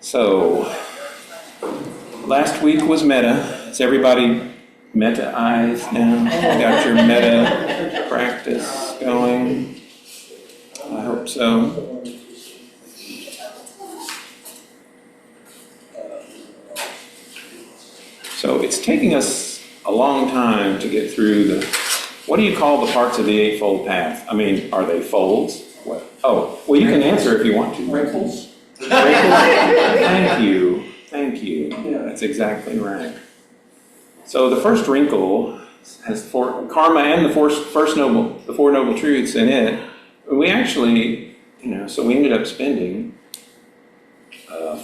So, last week was metta. Is everybody metta-ized now? Got your metta practice going? I hope so. So it's taking us a long time to get through what do you call the parts of the Eightfold Path? I mean, are they folds? What? Oh, well, you can answer if you want to. Wrinkles. Thank you. Yeah, that's exactly right. So the first wrinkle has karma and the four noble truths in it. We actually, so we ended up spending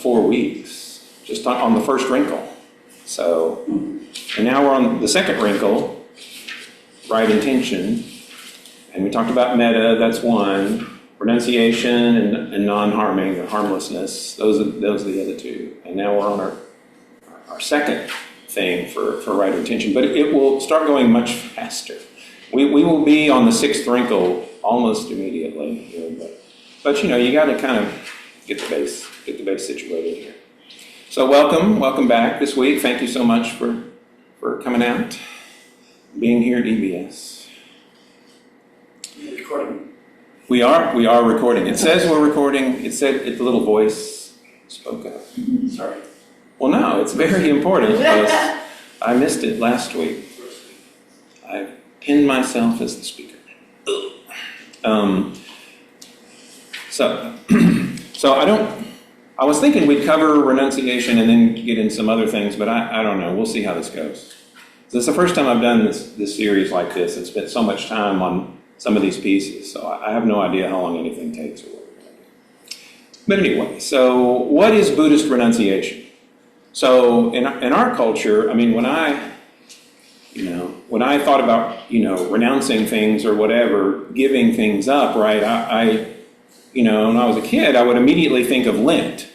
4 weeks just on the first wrinkle. So, and now we're on the second wrinkle, right intention. And we talked about metta, that's one. Renunciation and non-harming or harmlessness, those are the other two. And now we're on our second thing for right intention, but it will start going much faster. We will be on the sixth wrinkle almost immediately, but you got to kind of get the base situated here. So welcome back this week. Thank you so much for coming out, being here at EBS. Recording. We are recording. It says we're recording. It said the little voice spoke up. Sorry. Well, no, it's very important because I missed it last week. I pinned myself as the speaker. So I was thinking we'd cover renunciation and then get in some other things, but I don't know. We'll see how this goes. So it's the first time I've done this series like this and spent so much time on some of these pieces, so I have no idea how long anything takes or what we're going to do. But anyway, so what is Buddhist renunciation? So in our culture, I mean, when I thought about, renouncing things or whatever, giving things up, right, I when I was a kid, I would immediately think of Lent,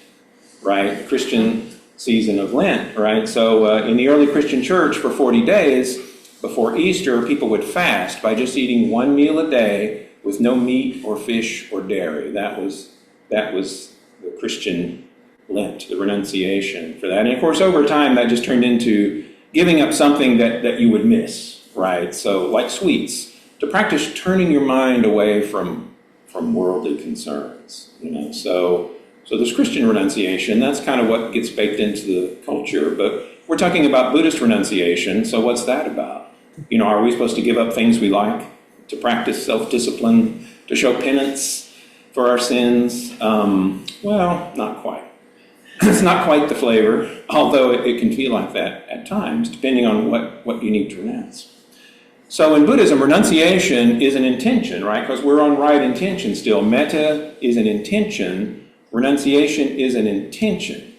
right, Christian season of Lent, right? So in the early Christian church for 40 days, before Easter, people would fast by just eating one meal a day with no meat or fish or dairy. That was the Christian Lent, the renunciation for that. And of course, over time, that just turned into giving up something that you would miss, right? So like sweets, to practice turning your mind away from worldly concerns, So there's Christian renunciation. That's kind of what gets baked into the culture. But we're talking about Buddhist renunciation. So what's that about? Are we supposed to give up things we like to practice self-discipline, to show penance for our sins? Well, not quite. It's not quite the flavor, although it can feel like that at times, depending on what you need to renounce. So in Buddhism, renunciation is an intention, right? Because we're on right intention still. Metta is an intention. Renunciation is an intention.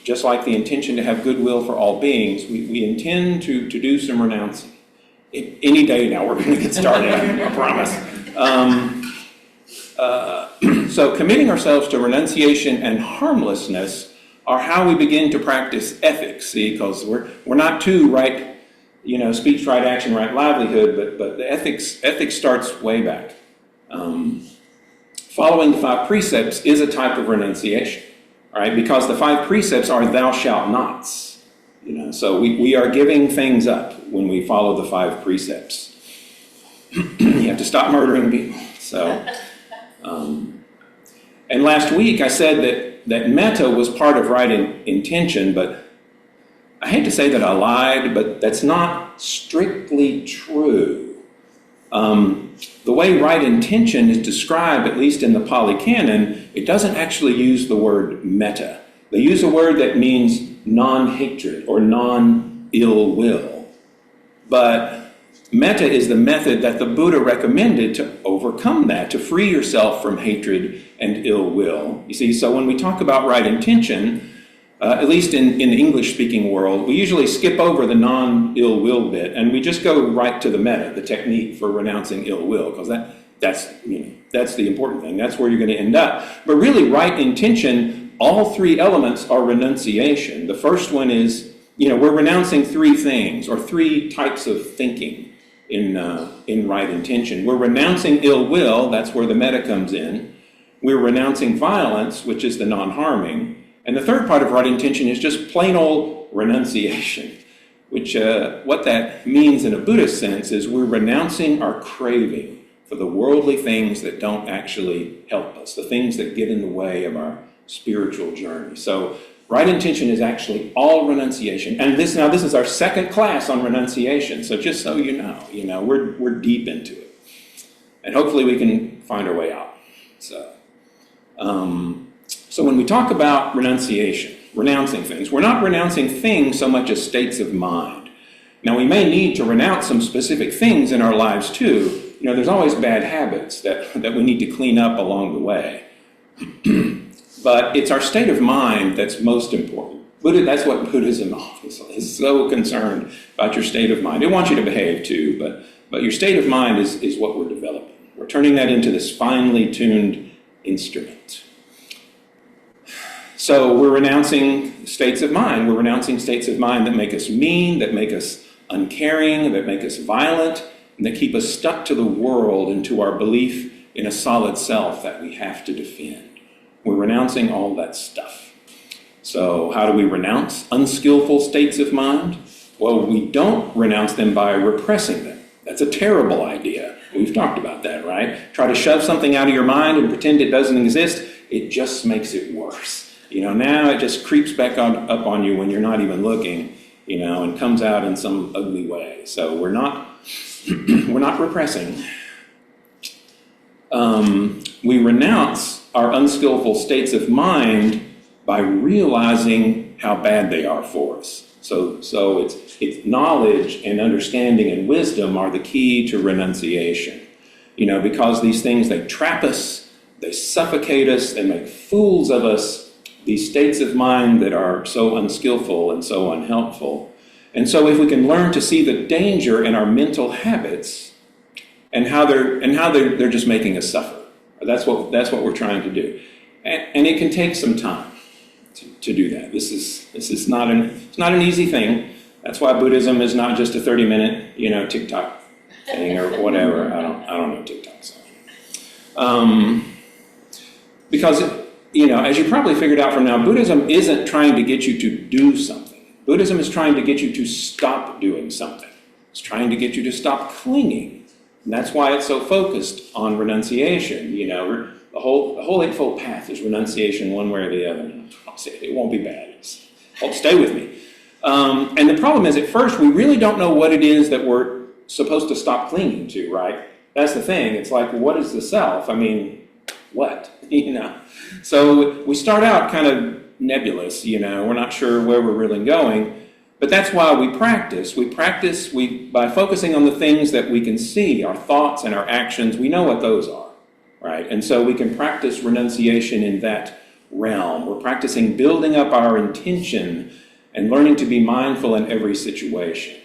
Just like the intention to have goodwill for all beings, we intend to do some renouncing. Any day now, we're going to get started, I promise. So committing ourselves to renunciation and harmlessness are how we begin to practice ethics, see, because we're not too right, speech, right action, right livelihood, but the ethics starts way back. Following the 5 precepts is a type of renunciation. Right, because the 5 precepts are thou shalt nots. So we are giving things up when we follow the 5 precepts. You have to stop murdering people. So, and last week I said that metta was part of right intention, but I hate to say that I lied, but that's not strictly true. The way right intention is described, at least in the Pali Canon, it doesn't actually use the word metta. They use a word that means non-hatred or non-ill will. But metta is the method that the Buddha recommended to overcome that, to free yourself from hatred and ill will. You see, so when we talk about right intention, at least in the English-speaking world, we usually skip over the non-ill will bit, and we just go right to the metta, the technique for renouncing ill will, because that's the important thing. That's where you're going to end up. But really, right intention, all 3 elements are renunciation. The first one is, we're renouncing 3 things, or 3 types of thinking in right intention. We're renouncing ill will, that's where the metta comes in. We're renouncing violence, which is the non-harming. And the third part of right intention is just plain old renunciation, which what that means in a Buddhist sense is we're renouncing our craving for the worldly things that don't actually help us, the things that get in the way of our spiritual journey. So right intention is actually all renunciation. And this is our second class on renunciation. So just so you know, we're deep into it. And hopefully we can find our way out. So when we talk about renunciation, renouncing things, we're not renouncing things so much as states of mind. Now we may need to renounce some specific things in our lives too. You know, there's always bad habits that we need to clean up along the way. But it's our state of mind that's most important. That's what Buddhism is so concerned about, your state of mind. It wants you to behave too, but your state of mind is what we're developing. We're turning that into this finely tuned instrument. So we're renouncing states of mind. We're renouncing states of mind that make us mean, that make us uncaring, that make us violent, and that keep us stuck to the world and to our belief in a solid self that we have to defend. We're renouncing all that stuff. So how do we renounce unskillful states of mind? Well, we don't renounce them by repressing them. That's a terrible idea. We've talked about that, right? Try to shove something out of your mind and pretend it doesn't exist. It just makes it worse. You know, now it just creeps back up on you when you're not even looking, you know, and comes out in some ugly way. So we're not repressing. We renounce our unskillful states of mind by realizing how bad they are for us. So it's knowledge and understanding and wisdom are the key to renunciation. You know, because these things, they trap us, they suffocate us, they make fools of us, these states of mind that are so unskillful and so unhelpful. And so if we can learn to see the danger in our mental habits and how they're just making us suffer. That's what we're trying to do. And it can take some time to do that. This is not an easy thing. That's why Buddhism is not just a 30-minute, you know, TikTok thing or whatever. I don't know TikTok. So. Because, you know, as you probably figured out from now, Buddhism isn't trying to get you to do something. Buddhism is trying to get you to stop doing something. It's trying to get you to stop clinging. And that's why it's so focused on renunciation. You know, the whole Eightfold Path is renunciation one way or the other. It won't be bad. Stay with me. And the problem is, at first, we really don't know what it is that we're supposed to stop clinging to, right? That's the thing. It's like, what is the self? I mean, what? You know? So we start out kind of nebulous, you know. We're not sure where we're really going. But that's why we practice. By focusing on the things that we can see, our thoughts and our actions, we know what those are, right? And so we can practice renunciation in that realm. We're practicing building up our intention and learning to be mindful in every situation.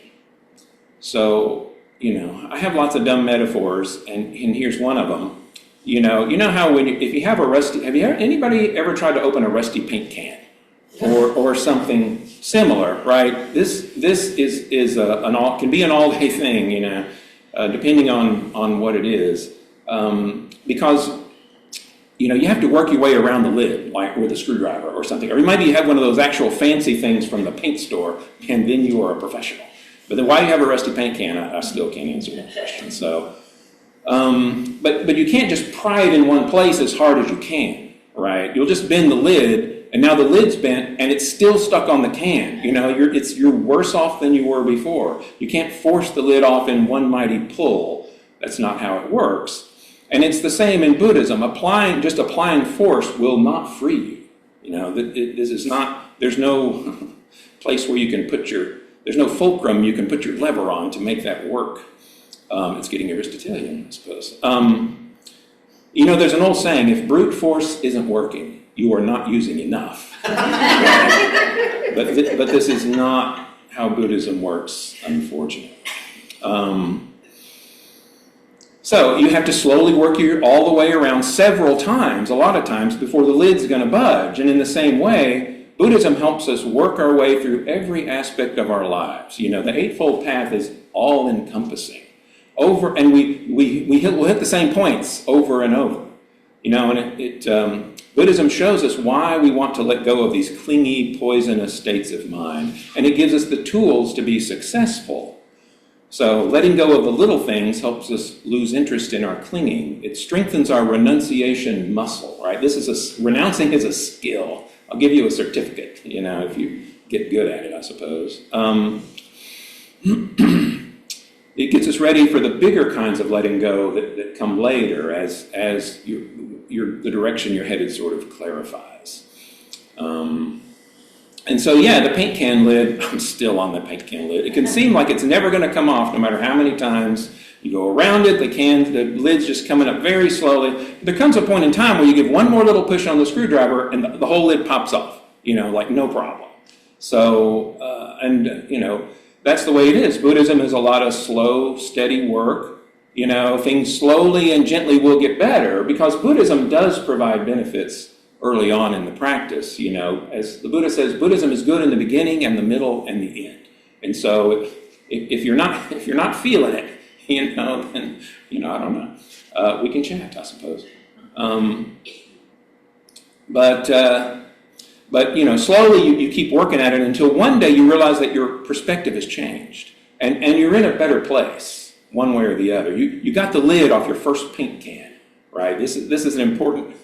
So, you know, I have lots of dumb metaphors, and here's one of them. You know how if you have anybody ever tried to open a rusty paint can or something similar, right? This can be an all-day thing, you know, depending on what it is, because you know you have to work your way around the lid, like with a screwdriver or something, or maybe you have one of those actual fancy things from the paint store, and then you are a professional. But then why you have a rusty paint can, I still can't answer that question. So, but you can't just pry it in one place as hard as you can, right? You'll just bend the lid. And now the lid's bent, and it's still stuck on the can. You know, you're worse off than you were before. You can't force the lid off in one mighty pull. That's not how it works. And it's the same in Buddhism. Applying force will not free you. You know, this is not. There's no place where you can there's no fulcrum you can put your lever on to make that work. It's getting Aristotelian, I suppose. You know, there's an old saying: if brute force isn't working, you are not using enough. But this is not how Buddhism works, unfortunately. So you have to slowly work all the way around several times, a lot of times, before the lid's going to budge. And in the same way, Buddhism helps us work our way through every aspect of our lives. You know, the Eightfold Path is all-encompassing. And we'll hit the same points over and over. You know, and Buddhism shows us why we want to let go of these clingy, poisonous states of mind, and it gives us the tools to be successful. So letting go of the little things helps us lose interest in our clinging. It strengthens our renunciation muscle, right? Renouncing is a skill. I'll give you a certificate, if you get good at it, I suppose. It gets us ready for the bigger kinds of letting go that come later as the direction you're headed sort of clarifies. And so, the paint can lid, I'm still on the paint can lid. It can seem like it's never going to come off no matter how many times you go around it. The lid's just coming up very slowly. But there comes a point in time where you give one more little push on the screwdriver and the whole lid pops off, like no problem. So, that's the way it is. Buddhism is a lot of slow, steady work. Things slowly and gently will get better because Buddhism does provide benefits early on in the practice. As the Buddha says, Buddhism is good in the beginning and the middle and the end. And so if you're not feeling it, then, I don't know. We can chat, I suppose. But slowly you keep working at it until one day you realize that your perspective has changed. And you're in a better place, one way or the other. You got the lid off your first paint can, right? This is an important,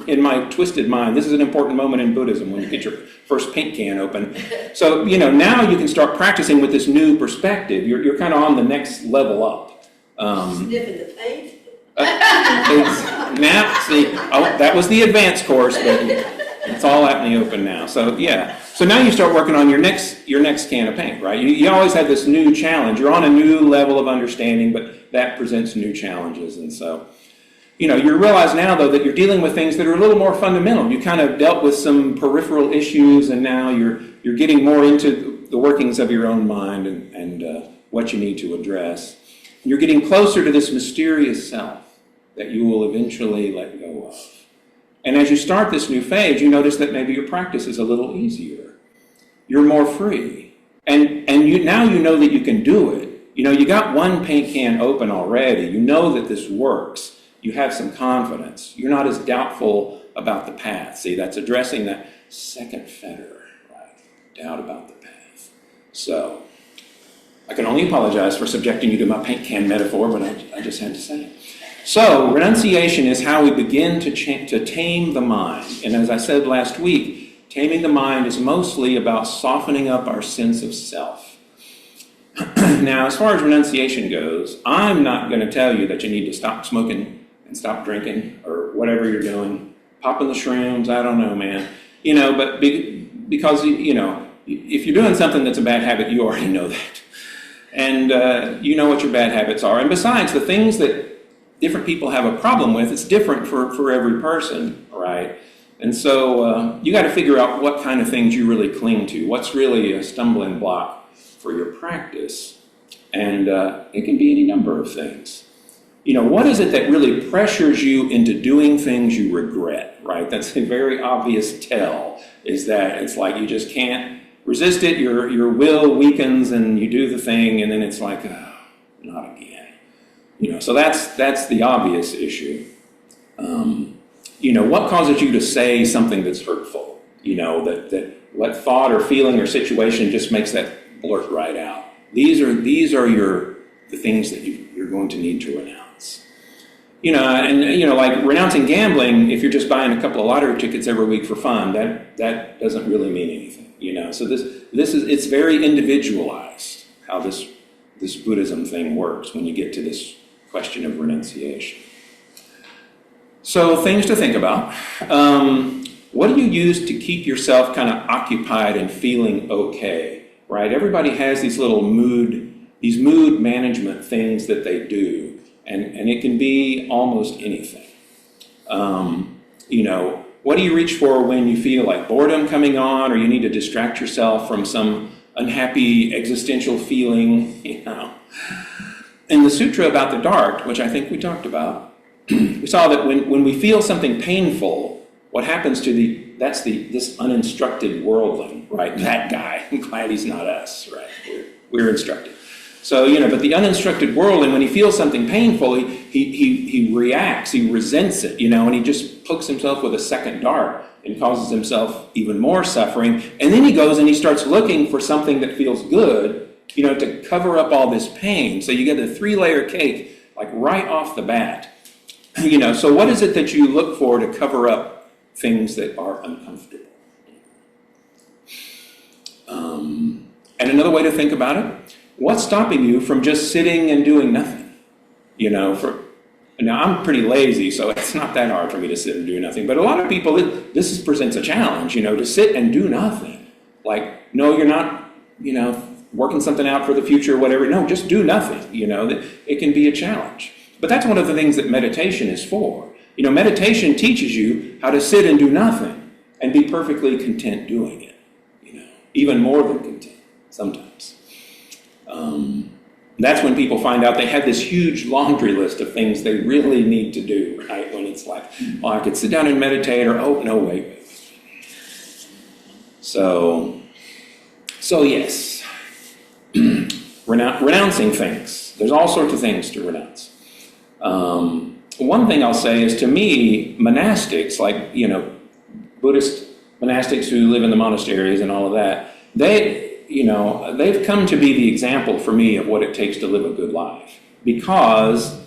in my twisted mind, this is an important moment in Buddhism when you get your first paint can open. So, now you can start practicing with this new perspective. You're kind of on the next level up. Sniffing the paint? That was the advanced course, but it's all out in the open now. So so now you start working on your next can of paint, right? You always have this new challenge. You're on a new level of understanding, but that presents new challenges. And so, you realize now, though, that you're dealing with things that are a little more fundamental. You kind of dealt with some peripheral issues, and now you're getting more into the workings of your own mind and what you need to address. You're getting closer to this mysterious self that you will eventually let go of. And as you start this new phase, you notice that maybe your practice is a little easier. You're more free. And now you know that you can do it. You got one paint can open already. You know that this works. You have some confidence. You're not as doubtful about the path. See, that's addressing that second fetter, right? Doubt about the path. So, I can only apologize for subjecting you to my paint can metaphor, but I just had to say it. So, renunciation is how we begin to tame the mind. And as I said last week, taming the mind is mostly about softening up our sense of self. Now, as far as renunciation goes, I'm not going to tell you that you need to stop smoking and stop drinking or whatever you're doing, popping the shrooms, I don't know, man. But because, if you're doing something that's a bad habit, you already know that. And you know what your bad habits are. And besides, the things that different people have a problem with, it's different for every person, right? And so you got to figure out what kind of things you really cling to, what's really a stumbling block for your practice. And it can be any number of things. What is it that really pressures you into doing things you regret, right? That's a very obvious tell, is that it's like you just can't resist it, your will weakens and you do the thing and then it's like, oh, not again. So that's the obvious issue. What causes you to say something that's hurtful? That what thought or feeling or situation just makes that blurt right out. These are the things that you're going to need to renounce. Like renouncing gambling, if you're just buying a couple of lottery tickets every week for fun, that doesn't really mean anything. So it's very individualized how this Buddhism thing works when you get to this question of renunciation. So things to think about. What do you use to keep yourself kind of occupied and feeling okay, right? Everybody has these little mood management things that they do. And it can be almost anything. What do you reach for when you feel like boredom coming on or you need to distract yourself from some unhappy existential feeling, In the Sutra about the Dart, which I think we talked about, we saw that when we feel something painful, what happens to this uninstructed worldling, right? That guy. I'm glad he's not us, right? We're instructed. So, but the uninstructed world, and when he feels something painful, he reacts, he resents it, and he just pokes himself with a second dart and causes himself even more suffering. And then he goes and he starts looking for something that feels good, to cover up all this pain. So you get a 3-layer cake, like right off the bat. So what is it that you look for to cover up things that are uncomfortable? And another way to think about it, what's stopping you from just sitting and doing nothing? Now, I'm pretty lazy, so it's not that hard for me to sit and do nothing. But a lot of people, this presents a challenge, to sit and do nothing. Like, no, you're not, working something out for the future or whatever. No, just do nothing, it can be a challenge. But that's one of the things that meditation is for. Meditation teaches you how to sit and do nothing and be perfectly content doing it, even more than content sometimes. That's when people find out they have this huge laundry list of things they really need to do, right? When it's like, well, I could sit down and meditate, or, oh, no, wait. So yes, renouncing things. There's all sorts of things to renounce. One thing I'll say is, to me, monastics, like, Buddhist monastics who live in the monasteries and all of that, they've come to be the example for me of what it takes to live a good life. Because,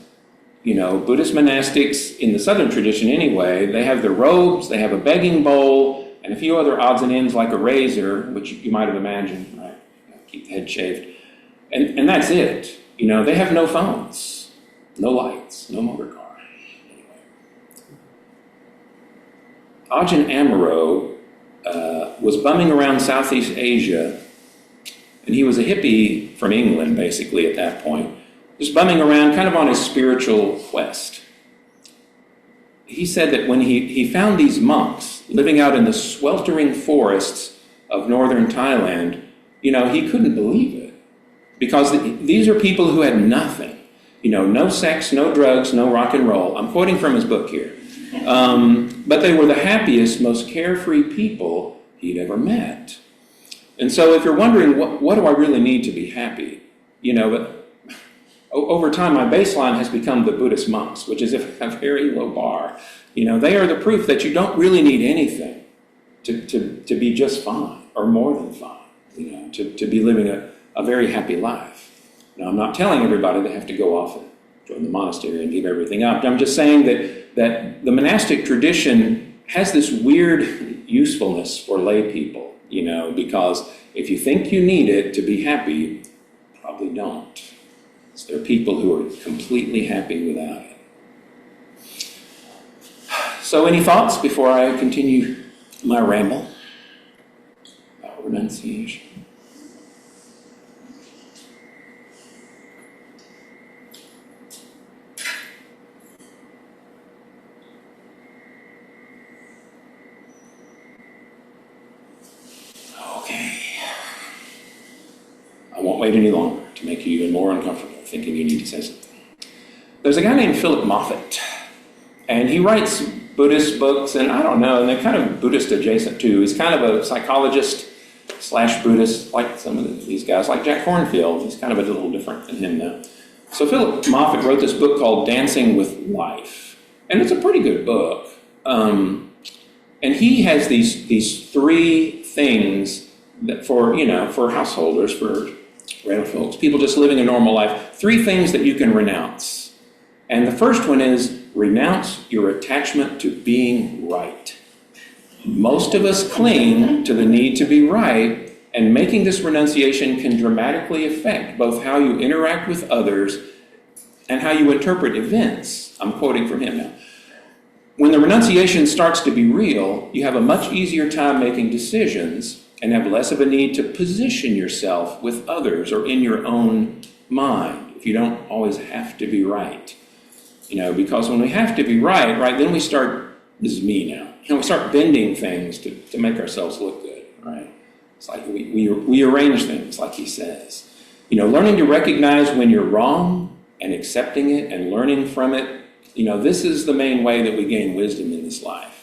Buddhist monastics, in the southern tradition anyway, they have their robes, they have a begging bowl, and a few other odds and ends like a razor, which you might have imagined, right? Keep the head shaved. And that's it. They have no phones, no lights, no motor car. Anyway. Ajahn Amaro was bumming around Southeast Asia, and he was a hippie from England, basically, at that point, just bumming around kind of on his spiritual quest. He said that when he found these monks living out in the sweltering forests of northern Thailand, he couldn't believe it. Because these are people who had nothing. No sex, no drugs, no rock and roll. I'm quoting from his book here. But they were the happiest, most carefree people he'd ever met. And so if you're wondering, what do I really need to be happy? But over time, my baseline has become the Buddhist monks, which is a very low bar. They are the proof that you don't really need anything to be just fine, or more than fine, to be living a very happy life. Now, I'm not telling everybody they have to go off and join the monastery and give everything up. I'm just saying that the monastic tradition has this weird usefulness for lay people, because if you think you need it to be happy, you probably don't. So there are people who are completely happy without it. So any thoughts before I continue my ramble about renunciation? I won't wait any longer to make you even more uncomfortable thinking you need to say something. There's a guy named Philip Moffat, and he writes Buddhist books, and I don't know, and they're kind of Buddhist adjacent too. He's kind of a psychologist / Buddhist, like some of these guys, like Jack Kornfield. He's kind of a little different than him though. So Philip Moffat wrote this book called Dancing with Life, and it's a pretty good book. And he has these 3 things that for householders, for regular folks, people just living a normal life, 3 things that you can renounce. And the first one is renounce your attachment to being right. Most of us cling to the need to be right, and making this renunciation can dramatically affect both how you interact with others and how you interpret events. I'm quoting from him now. When the renunciation starts to be real, you have a much easier time making decisions and have less of a need to position yourself with others or in your own mind if you don't always have to be right. Because when we have to be right, then we start, this is me now, we start bending things to make ourselves look good, right? It's like we arrange things, like he says. Learning to recognize when you're wrong and accepting it and learning from it, this is the main way that we gain wisdom in this life.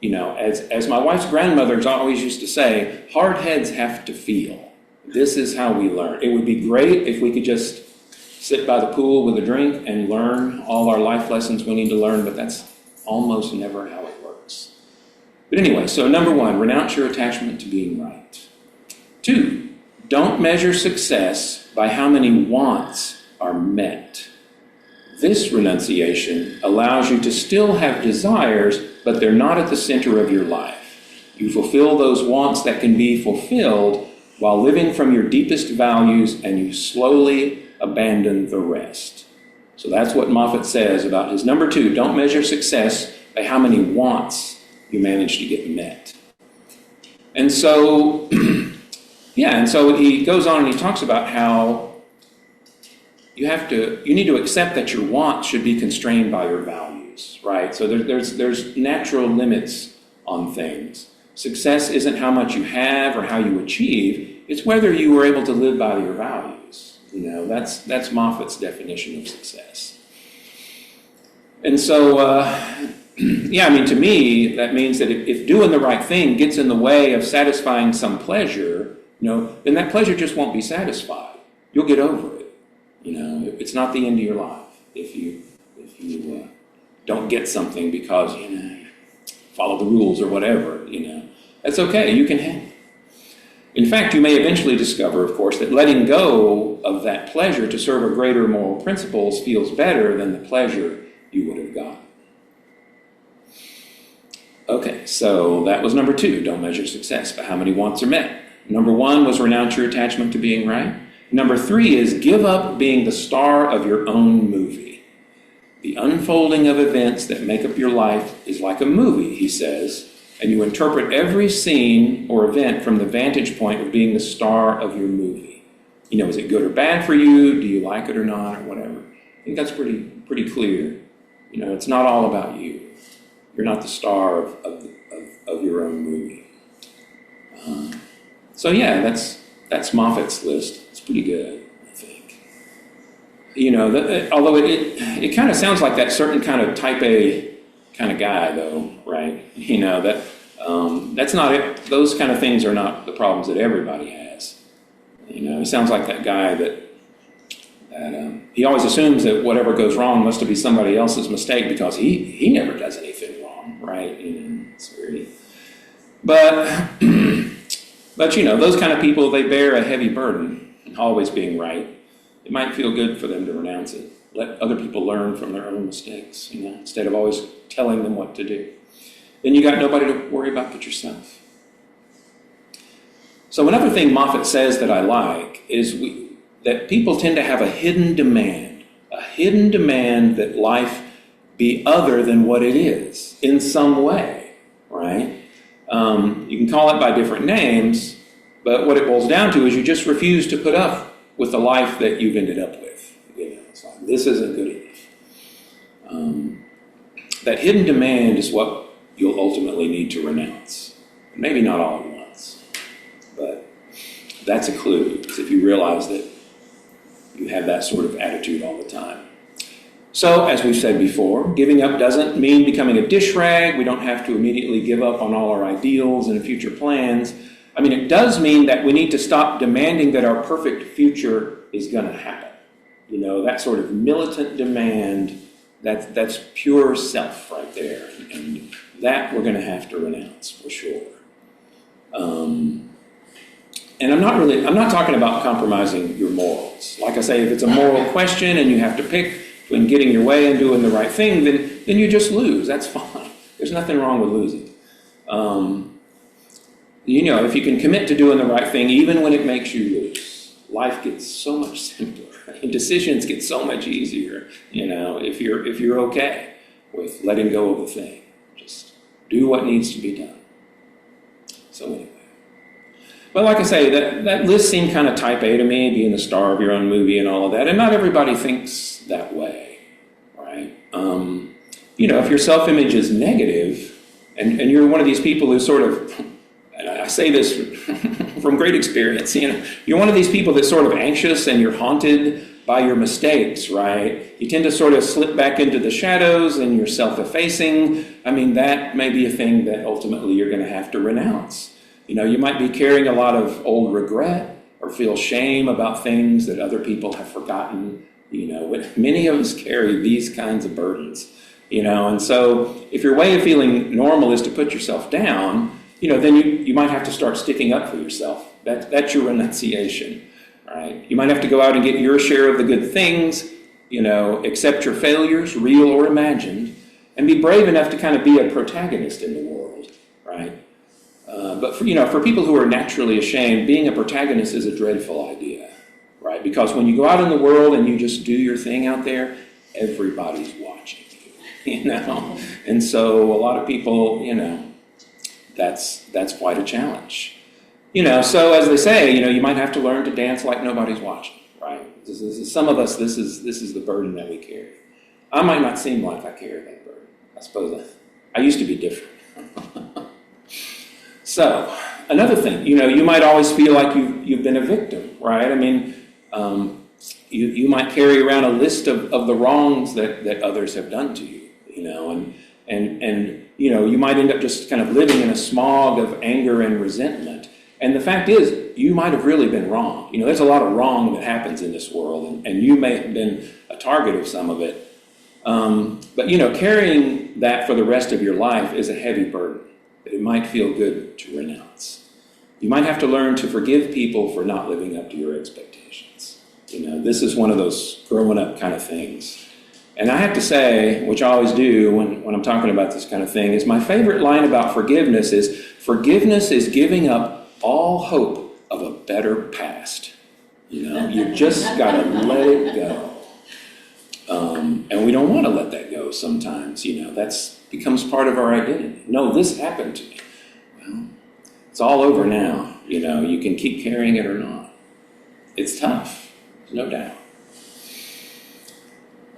As my wife's grandmothers always used to say, hard heads have to feel. This is how we learn. It would be great if we could just sit by the pool with a drink and learn all our life lessons we need to learn, but that's almost never how it works. But anyway, so number 1, renounce your attachment to being right. 2, don't measure success by how many wants are met. This renunciation allows you to still have desires, but they're not at the center of your life. You fulfill those wants that can be fulfilled while living from your deepest values, and you slowly abandon the rest. So that's what Moffat says about his number 2. Don't measure success by how many wants you manage to get met. And so, and so he goes on and he talks about how you need to accept that your wants should be constrained by your values, right? So there's natural limits on things. Success isn't how much you have or how you achieve, it's whether you were able to live by your values. That's Moffat's definition of success. And so, to me, that means that if doing the right thing gets in the way of satisfying some pleasure, then that pleasure just won't be satisfied. You'll get over it. It's not the end of your life if you don't get something because, you follow the rules or whatever, That's okay, you can handle it. In fact, you may eventually discover, of course, that letting go of that pleasure to serve a greater moral principles feels better than the pleasure you would have gotten. Okay, so that was number 2, don't measure success by how many wants are met. Number 1 was renounce your attachment to being right. Number 3 is give up being the star of your own movie. The unfolding of events that make up your life is like a movie, he says, and you interpret every scene or event from the vantage point of being the star of your movie. Is it good or bad for you? Do you like it or not, or whatever? I think that's pretty clear. It's not all about you. You're not the star of your own movie. That's Moffat's list. It's pretty good, I think. Although it kind of sounds like that certain kind of type A kind of guy, though, right? That's not it. Those kind of things are not the problems that everybody has. He sounds like that guy that he always assumes that whatever goes wrong must be somebody else's mistake because he never does anything wrong, right? It's really, but those kind of people, they bear a heavy burden, always being right. It might feel good for them to renounce it. Let other people learn from their own mistakes, instead of always telling them what to do. Then you got nobody to worry about but yourself. So another thing Moffat says that I like is that people tend to have a hidden demand that life be other than what it is in some way, right? You can call it by different names, but what it boils down to is you just refuse to put up with the life that you've ended up with. It's like, this isn't good enough. That hidden demand is what you'll ultimately need to renounce. Maybe not all at once, but that's a clue, because if you realize that you have that sort of attitude all the time. So, as we've said before, giving up doesn't mean becoming a dish rag. We don't have to immediately give up on all our ideals and future plans. It does mean that we need to stop demanding that our perfect future is going to happen. That sort of militant demand, that's pure self right there. And that we're going to have to renounce for sure. And I'm not talking about compromising your morals. Like I say, if it's a moral question and you have to pick between getting your way and doing the right thing, then you just lose. That's fine. There's nothing wrong with losing. If you can commit to doing the right thing, even when it makes you lose, life gets so much simpler. Decisions get so much easier, if you're okay with letting go of a thing. Just do what needs to be done. So anyway. But like I say, that list seemed kind of type A to me, being the star of your own movie and all of that. And not everybody thinks that way, right? If your self-image is negative, and you're one of these people who sort of, and I say this from great experience, you're one of these people that's sort of anxious and you're haunted by your mistakes, right? You tend to sort of slip back into the shadows and you're self-effacing. That may be a thing that ultimately you're going to have to renounce. You might be carrying a lot of old regret or feel shame about things that other people have forgotten. Many of us carry these kinds of burdens, and so if your way of feeling normal is to put yourself down, then you might have to start sticking up for yourself. That's your renunciation, right? You might have to go out and get your share of the good things, accept your failures, real or imagined, and be brave enough to kind of be a protagonist in the world, right? But for people who are naturally ashamed, being a protagonist is a dreadful idea, right? Because when you go out in the world and you just do your thing out there, everybody's watching you, And so a lot of people, that's quite a challenge. So as they say, you might have to learn to dance like nobody's watching, right? Some of us, this is the burden that we carry. I might not seem like I carry that burden. I suppose I used to be different. So, another thing, you might always feel like you've been a victim, right? I mean, you might carry around a list of the wrongs that others have done to you, and you might end up just kind of living in a smog of anger and resentment. And the fact is, you might have really been wrong. There's a lot of wrong that happens in this world, and you may have been a target of some of it. But carrying that for the rest of your life is a heavy burden. It might feel good to renounce. You might have to learn to forgive people for not living up to your expectations. This is one of those growing up kind of things. And I have to say, which I always do when I'm talking about this kind of thing, is my favorite line about forgiveness is giving up all hope of a better past. You just got to let it go. And we don't want to let that go sometimes. That's becomes part of our identity. No, this happened to me. Well, it's all over now. You can keep carrying it or not. It's tough, no doubt.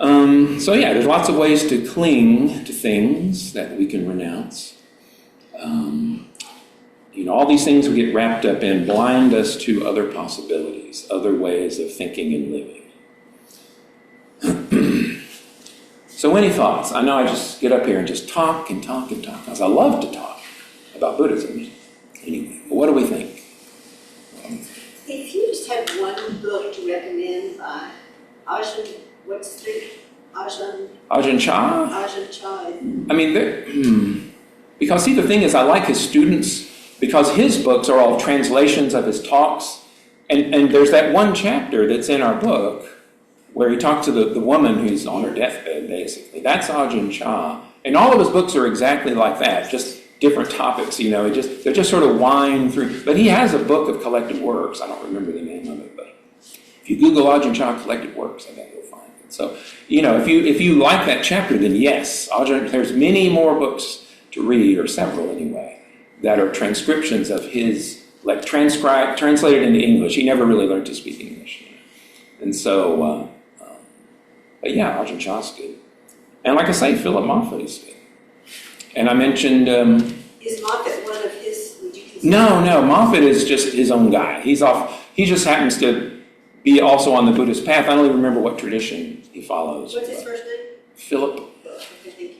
There's lots of ways to cling to things that we can renounce. All these things we get wrapped up in blind us to other possibilities, other ways of thinking and living. So any thoughts? I know I just get up here and just talk and talk and talk, because I love to talk about Buddhism. Anyway, what do we think? If you just had one book to recommend by Ajahn, what's the Ajahn Chah? Ajahn Chah. I mean, because see, the thing is, I like his students because his books are all translations of his talks, and there's that one chapter that's in our book where he talks to the woman who's on her deathbed, basically. That's Ajahn Chah. And all of his books are exactly like that, just different topics, they're just sort of wind through. But he has a book of collected works. I don't remember the name of it, but if you Google Ajahn Chah collected works, I bet you'll find it. So, if you like that chapter, then yes, there's many more books to read, or several anyway, that are transcriptions of his, like translated into English. He never really learned to speak English. And so, but yeah, Ajahn Chah's good. And like I say, Philip Moffitt is good. And I mentioned... is Moffitt one of his... Would you consider No, Moffitt is just his own guy. He just happens to be also on the Buddhist path. I don't even remember what tradition he follows. What's his first name? Philip.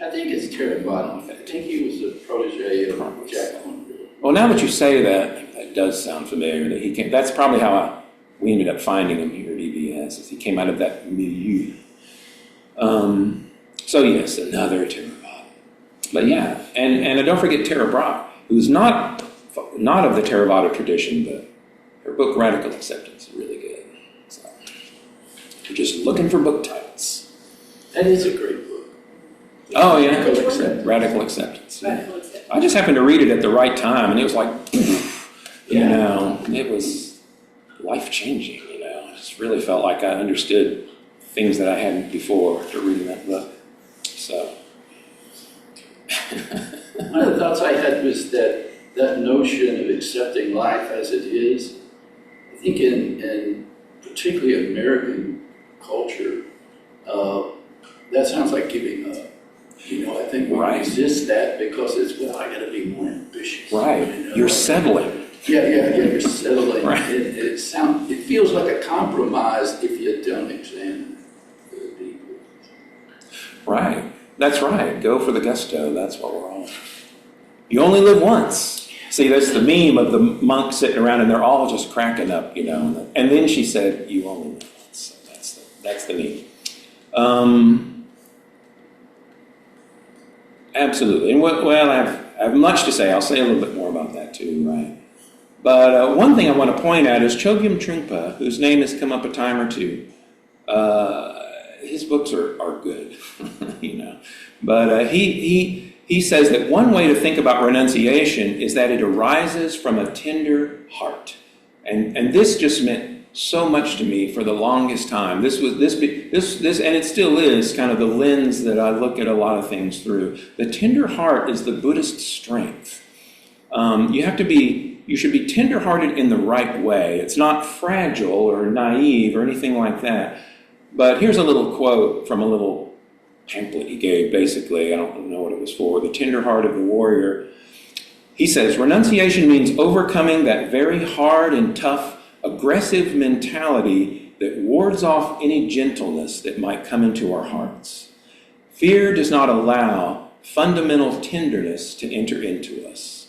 I think it's Theravada. I think he was a protege of Jack Kornfield. Well, now that you say that, it does sound familiar. That he came. That's probably how we ended up finding him here at EBS, as he came out of that milieu. So yes, another Theravada. But yeah, and don't forget Tara Brach, who's not of the Theravada tradition, but her book Radical Acceptance is really good. So if you're just looking for book titles. That is a great book. Oh yeah, Radical Radical Acceptance. Acceptance. Yeah. Radical Acceptance. I just happened to read it at the right time, and it was like, it was life-changing, I just really felt like I understood things that I hadn't before after reading that book. So. One of the thoughts I had was that notion of accepting life as it is, I think in particularly American culture, that sounds like giving up. I think we resist that because it's, I got to be more ambitious. Right. You're settling. Yeah, you're settling. Right. It feels like a compromise if you don't examine it deeply. Right. That's right. Go for the gusto. That's what we're all. You only live once. See, that's the meme of the monks sitting around and they're all just cracking up, you know. And then she said, "You only know." So that's the meme. Absolutely. And well, I have much to say. I'll say a little bit more about that too, right? But one thing I want to point out is Chogyam Trungpa, whose name has come up a time or two. His books are good, you know. But he says that one way to think about renunciation is that it arises from a tender heart. And this just meant so much to me for the longest time. This and it still is kind of the lens that I look at a lot of things through. The tender heart is the Buddhist strength. You should be tender-hearted in the right way. It's not fragile or naive or anything like that. But here's a little quote from a little pamphlet he gave, basically. I don't know what it was for. The Tender Heart of the Warrior. He says, renunciation means overcoming that very hard and tough, aggressive mentality that wards off any gentleness that might come into our hearts. Fear does not allow fundamental tenderness to enter into us.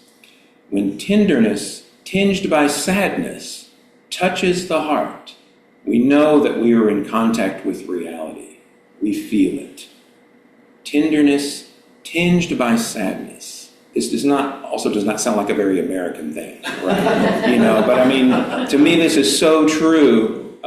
When tenderness, tinged by sadness, touches the heart, we know that we are in contact with reality. We feel it. Tenderness, tinged by sadness. This does not sound like a very American thing, right? You know, but I mean, to me, this is so true.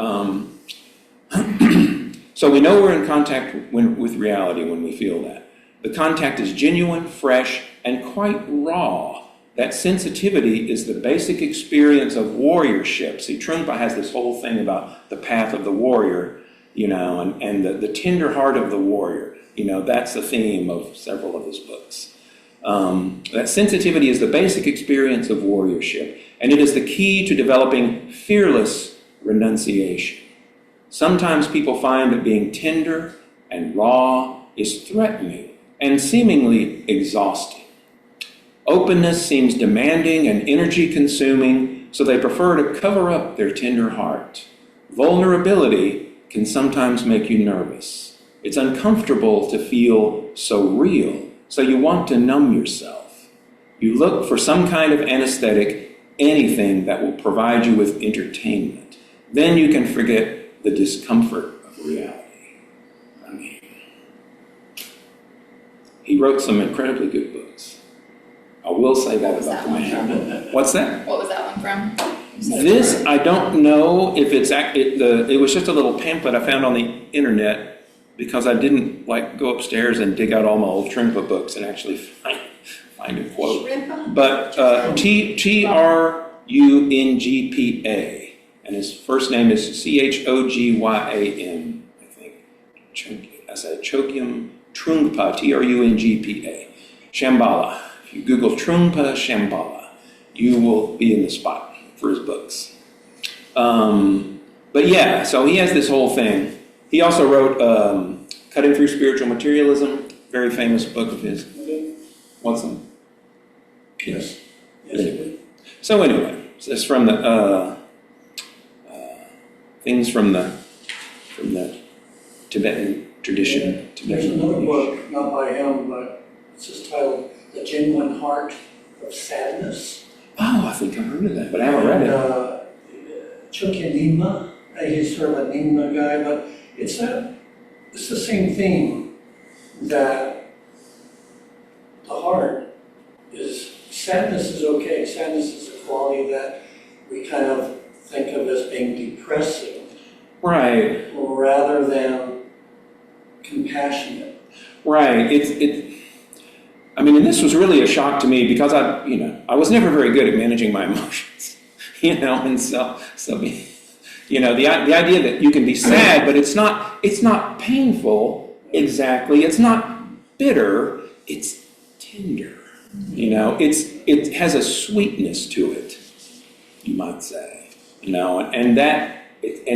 So we know we're in contact with reality when we feel that. The contact is genuine, fresh, and quite raw. That sensitivity is the basic experience of warriorship. See, Trungpa has this whole thing about the path of the warrior, you know, and the tender heart of the warrior. You know, that's the theme of several of his books. That sensitivity is the basic experience of warriorship, and it is the key to developing fearless renunciation. Sometimes people find that being tender and raw is threatening and seemingly exhausting. Openness seems demanding and energy-consuming, so they prefer to cover up their tender heart. Vulnerability can sometimes make you nervous. It's uncomfortable to feel so real, so you want to numb yourself. You look for some kind of anesthetic, anything that will provide you with entertainment. Then you can forget the discomfort of reality. I mean, he wrote some incredibly good books. I will say that about the man. What's that? What was that one from? This, I don't know if it was just a little pamphlet I found on the internet because I didn't go upstairs and dig out all my old Trungpa books and actually find a quote. Shrimpa? But Trungpa, and his first name is Chogyam, I think. I said Chogyam Trungpa, Trungpa. Shambhala. If you Google Trungpa Shambhala, you will be in the spot for his books. But yeah, so he has this whole thing. He also wrote Cutting Through Spiritual Materialism, very famous book of his. What's them? Yes. Anyway. So anyway, so this is from the things from the Tibetan tradition. There's another book, not by him, but it's just titled The Genuine Heart of Sadness. Oh, I think I've heard of that, but I haven't read it. Chogyam Nyingma, he's sort of a Nyingma guy, but it's the same theme, that the heart is, sadness is okay. Sadness is a quality that we kind of think of as being depressing. Right. Rather than compassionate. Right. And this was really a shock to me because I was never very good at managing my emotions, and so the idea that you can be sad, but it's not painful exactly. It's not bitter. It's tender. It has a sweetness to it, you might say, and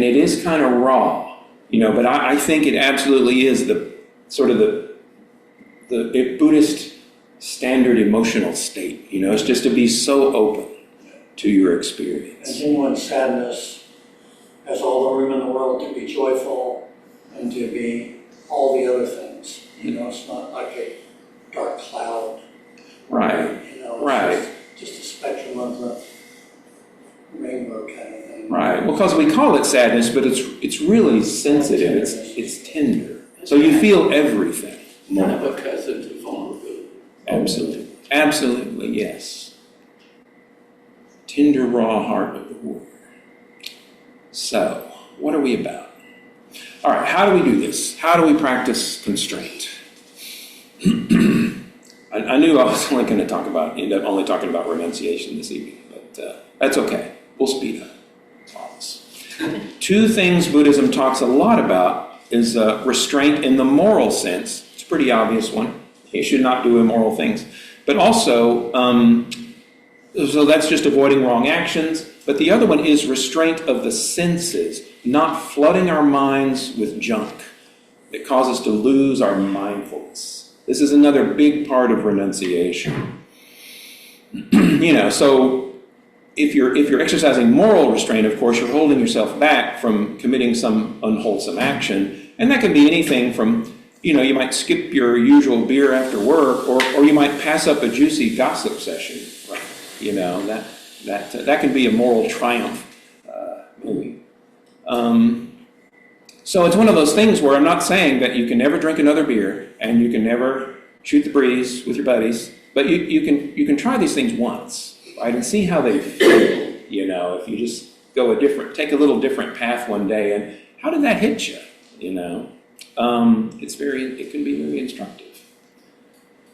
it is kind of raw, but I think it absolutely is the sort of the Buddhist standard emotional state. It's just to be so open to your experience. And genuine sadness has all the room in the world to be joyful and to be all the other things. It's not like a dark cloud. Right. It's right. Just a spectrum. about kind of thing. Right. Well, because we call it sadness, but it's really sensitive. It's tender. So you feel everything. Kind of a cousin to vulnerability. Absolutely. Absolutely, yes. Tender, raw heart of the warrior. So, what are we about? All right, how do we do this? How do we practice constraint? I knew I was only going to end up only talking about renunciation this evening, but that's okay. We'll speed up. Promise. Two things Buddhism talks a lot about is restraint in the moral sense. It's a pretty obvious one. You should not do immoral things. But also, so that's just avoiding wrong actions. But the other one is restraint of the senses, not flooding our minds with junk that causes us to lose our mindfulness. This is another big part of renunciation. So if you're exercising moral restraint, of course, you're holding yourself back from committing some unwholesome action. And that can be anything from, you might skip your usual beer after work, or you might pass up a juicy gossip session. Right? That can be a moral triumph, maybe. So it's one of those things where I'm not saying that you can never drink another beer and you can never shoot the breeze with your buddies, but you can try these things once, right, and see how they feel. If you just take a little different path one day, and how did that hit you? It can be very instructive.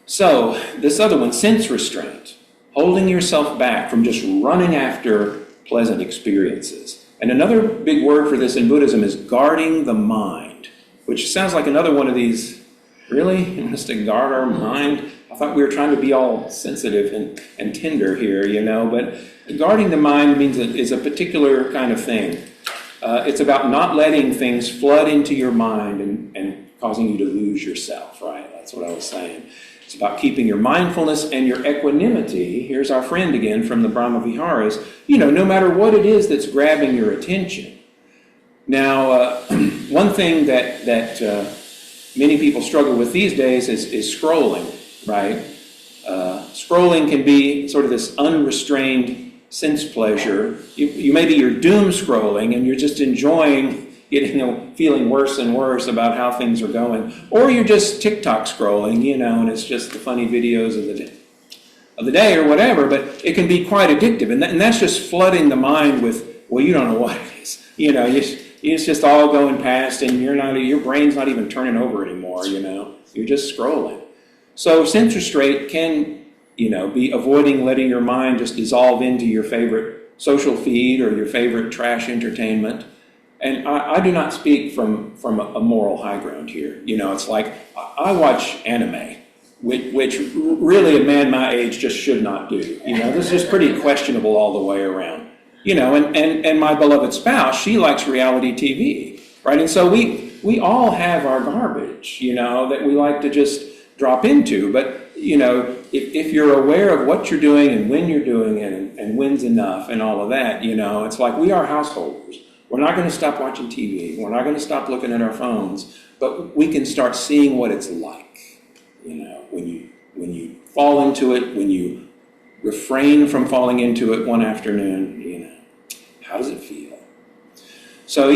So this other one, sense restraint, holding yourself back from just running after pleasant experiences. And another big word for this in Buddhism is guarding the mind, which sounds like another one of these, really? You want us to guard our mind? I thought we were trying to be all sensitive and tender here, but guarding the mind means is a particular kind of thing. It's about not letting things flood into your mind and causing you to lose yourself, right? That's what I was saying. It's about keeping your mindfulness and your equanimity. Here's our friend again from the Brahma Viharas. No matter what it is that's grabbing your attention. Now, one thing that many people struggle with these days is scrolling, right? Scrolling can be sort of this unrestrained sense pleasure. Maybe you're doom scrolling and you're just enjoying feeling worse and worse about how things are going. Or you're just TikTok scrolling, and it's just the funny videos of the day or whatever, but it can be quite addictive. And that's just flooding the mind with, well, you don't know what it is. It's just all going past and your brain's not even turning over anymore, You're just scrolling. So sense restraint can, be avoiding letting your mind just dissolve into your favorite social feed or your favorite trash entertainment. And I do not speak from a moral high ground here. It's like I watch anime, which really a man my age just should not do. This is just pretty questionable all the way around. And my beloved spouse, she likes reality TV, right? And so we all have our garbage, that we like to just drop into. But, if you're aware of what you're doing and when you're doing it and when's enough and all of that, it's like we are householders. We're not going to stop watching TV. We're not going to stop looking at our phones, but we can start seeing what it's like, when you fall into it, when you refrain from falling into it one afternoon, how does it feel? So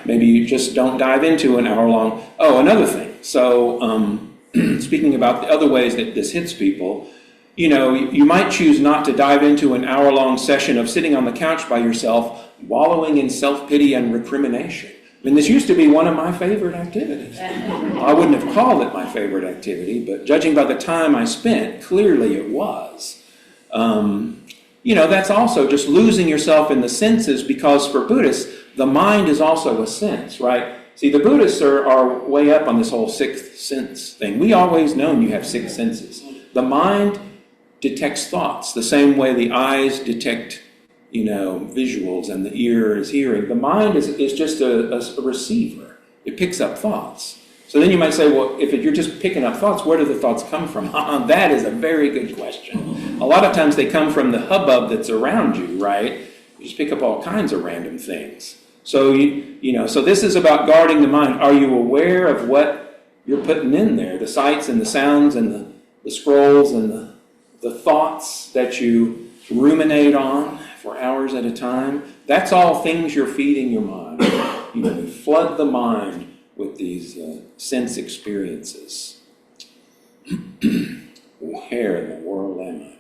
maybe you just don't dive into an hour-long. Oh, another thing. So speaking about the other ways that this hits people, you might choose not to dive into an hour-long session of sitting on the couch by yourself, wallowing in self-pity and recrimination. This used to be one of my favorite activities. I wouldn't have called it my favorite activity, but judging by the time I spent, clearly it was. That's also just losing yourself in the senses, because for Buddhists, the mind is also a sense, right? See, the Buddhists are way up on this whole sixth sense thing. We always known you have six senses. The mind detects thoughts the same way the eyes detect visuals and the ear is hearing. The mind is just a receiver. It picks up thoughts. So then you might say, well, if you're just picking up thoughts, where do the thoughts come from? That is a very good question. A lot of times they come from the hubbub that's around you, right? You just pick up all kinds of random things. So, so this is about guarding the mind. Are you aware of what you're putting in there? The sights and the sounds and the scrolls and the thoughts that you ruminate on? for hours at a time, that's all things you're feeding your mind. You flood the mind with these sense experiences. Where in the world am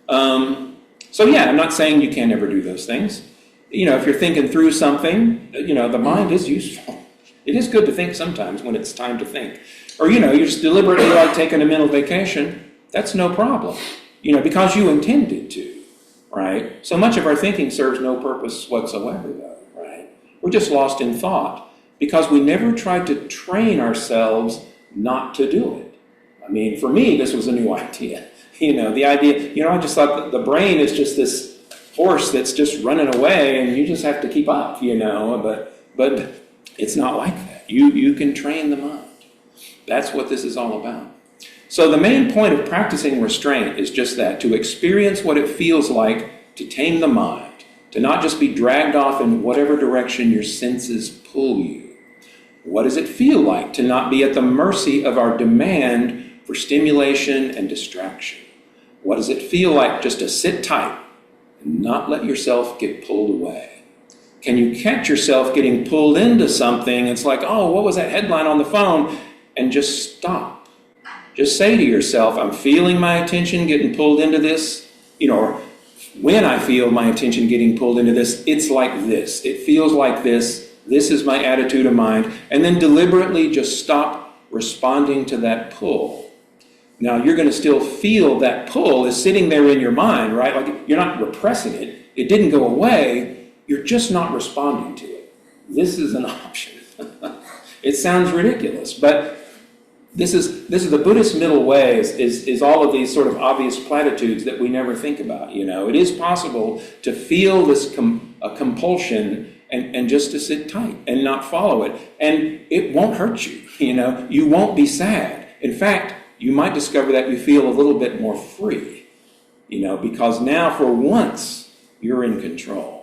I? So yeah, I'm not saying you can't ever do those things. If you're thinking through something, the mind is useful. It is good to think sometimes when it's time to think. Or, you're just deliberately like taking a mental vacation, that's no problem. Because you intended to, right? So much of our thinking serves no purpose whatsoever, though, right? We're just lost in thought because we never tried to train ourselves not to do it. I mean, for me, this was a new idea. The idea, I just thought that the brain is just this horse that's just running away and you just have to keep up, but it's not like that. You can train the mind. That's what this is all about. So the main point of practicing restraint is just that, to experience what it feels like to tame the mind, to not just be dragged off in whatever direction your senses pull you. What does it feel like to not be at the mercy of our demand for stimulation and distraction? What does it feel like just to sit tight and not let yourself get pulled away? Can you catch yourself getting pulled into something? It's like, oh, what was that headline on the phone? And just stop. Just say to yourself, I'm feeling my attention getting pulled into this, or when I feel my attention getting pulled into this, it's like this. It feels like this. This is my attitude of mind. And then deliberately just stop responding to that pull. Now, you're going to still feel that pull is sitting there in your mind, right? Like you're not repressing it. It didn't go away. You're just not responding to it. This is an option. It sounds ridiculous, but this is the Buddhist middle way is all of these sort of obvious platitudes that we never think about. It is possible to feel this compulsion and just to sit tight and not follow it. And it won't hurt you, You won't be sad. In fact, you might discover that you feel a little bit more free, because now for once you're in control.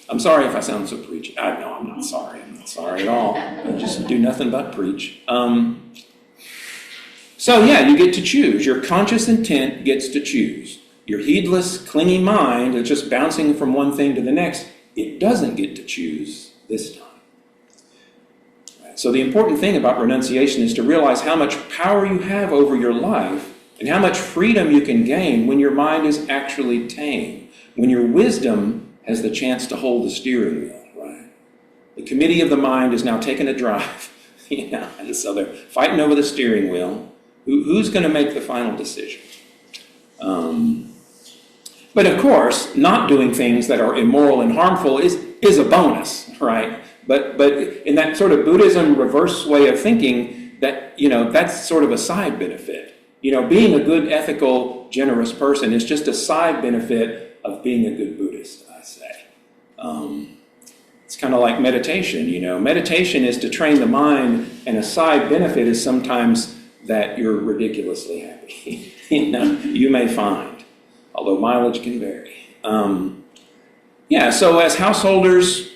I'm sorry if I sound so preachy. No, I'm not sorry. I'm not sorry at all. I just do nothing but preach. So yeah, you get to choose. Your conscious intent gets to choose. Your heedless, clingy mind that's just bouncing from one thing to the next, it doesn't get to choose this time. So the important thing about renunciation is to realize how much power you have over your life and how much freedom you can gain when your mind is actually tame, when your wisdom has the chance to hold the steering wheel, right? The committee of the mind is now taking a drive, and so they're fighting over the steering wheel. Who's going to make the final decision? But of course, not doing things that are immoral and harmful is a bonus, right? But in that sort of Buddhism reverse way of thinking, that that's sort of a side benefit. Being a good, ethical, generous person is just a side benefit of being a good Buddhist, I say. It's kind of like meditation. Meditation is to train the mind, and a side benefit is sometimes that you're ridiculously happy. You may find, although mileage can vary. So as householders,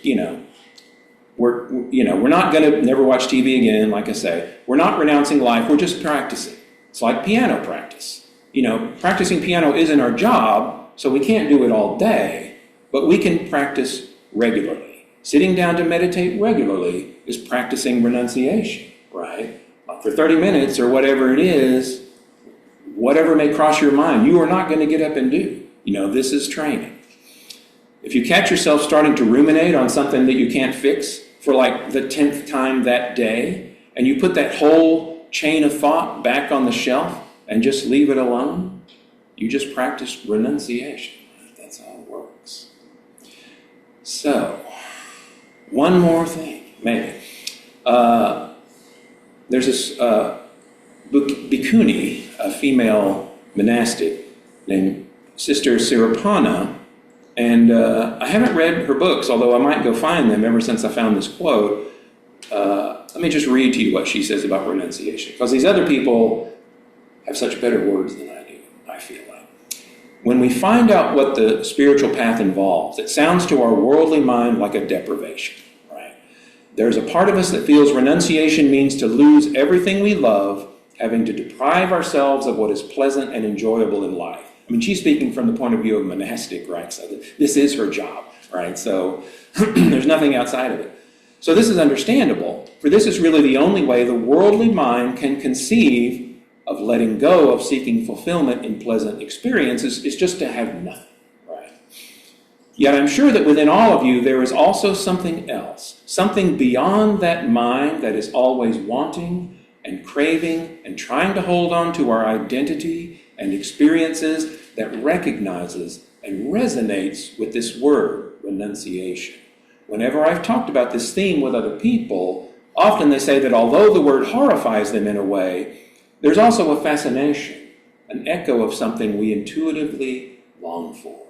we're not going to never watch TV again, like I say. We're not renouncing life, we're just practicing. It's like piano practice. Practicing piano isn't our job, so we can't do it all day, but we can practice regularly. Sitting down to meditate regularly is practicing renunciation, right? For 30 minutes or whatever it is, whatever may cross your mind, you are not going to get up and do. This is training. If you catch yourself starting to ruminate on something that you can't fix for like the 10th time that day, and you put that whole chain of thought back on the shelf and just leave it alone, you just practice renunciation. That's how it works. So, one more thing, maybe. There's this bhikkhuni, a female monastic, named Sister Sirapana, and I haven't read her books, although I might go find them ever since I found this quote. Let me just read to you what she says about renunciation, because these other people have such better words than I do, I feel like. When we find out what the spiritual path involves, it sounds to our worldly mind like a deprivation. There's a part of us that feels renunciation means to lose everything we love, having to deprive ourselves of what is pleasant and enjoyable in life. I mean, she's speaking from the point of view of monastic, right? So this is her job, right? So there's nothing outside of it. So this is understandable, for this is really the only way the worldly mind can conceive of letting go of seeking fulfillment in pleasant experiences, is just to have nothing, right? Yet I'm sure that within all of you there is also something else, something beyond that mind that is always wanting and craving and trying to hold on to our identity and experiences, that recognizes and resonates with this word, renunciation. Whenever I've talked about this theme with other people, often they say that although the word horrifies them in a way, there's also a fascination, an echo of something we intuitively long for.